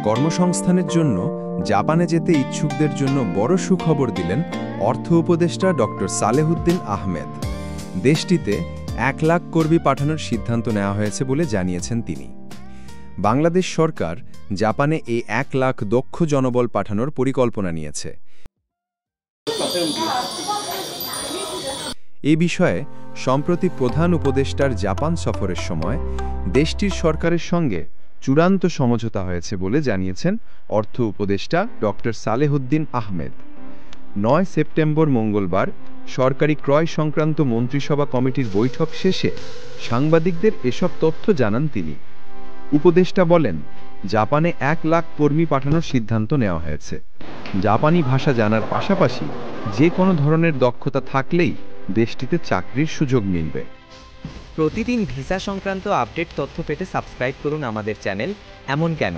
কর্মসংস্থানের জন্য জাপানে যেতে ইচ্ছুকদের জন্য বড় সুখবর দিলেন অর্থ উপদেষ্টা ডক্টর সালেহুদ্দিন আহমেদ। দেশটিতে 1 লাখ কর্মী পাঠানোর সিদ্ধান্ত নেওয়া হয়েছে বলে জানিয়েছেন তিনি। বাংলাদেশ সরকার জাপানে এই 1 লাখ দক্ষ জনবল পাঠানোর পরিকল্পনা নিয়েছে। এ বিষয়ে সম্প্রতি প্রধান উপদেষ্টার জাপান সফরের সময় দেশটির সরকারের সঙ্গে চূড়ান্ত সমঝোতা হয়েছে বলে জানিয়েছেন অর্থ উপদেষ্টা ডক্টর সালেহুদ্দিন আহমেদ। 9 সেপ্টেম্বর মঙ্গলবার সরকারি ক্রয় সংক্রান্ত মন্ত্রিসভা কমিটির বৈঠক শেষে সাংবাদিকদের এসব তথ্য জানান তিনি। উপদেষ্টা বলেন, জাপানে 1 লাখ কর্মী পাঠানোর সিদ্ধান্ত নেওয়া হয়েছে। জাপানি ভাষা জানার পাশাপাশি যে কোনো ধরনের দক্ষতা থাকলেই দেশটিতে চাকরির সুযোগ মিলবে। প্রতিদিন ভিসা সংক্রান্ত আপডেট তথ্য পেতে সাবস্ক্রাইব করুন আমাদের চ্যানেল এমন কেন।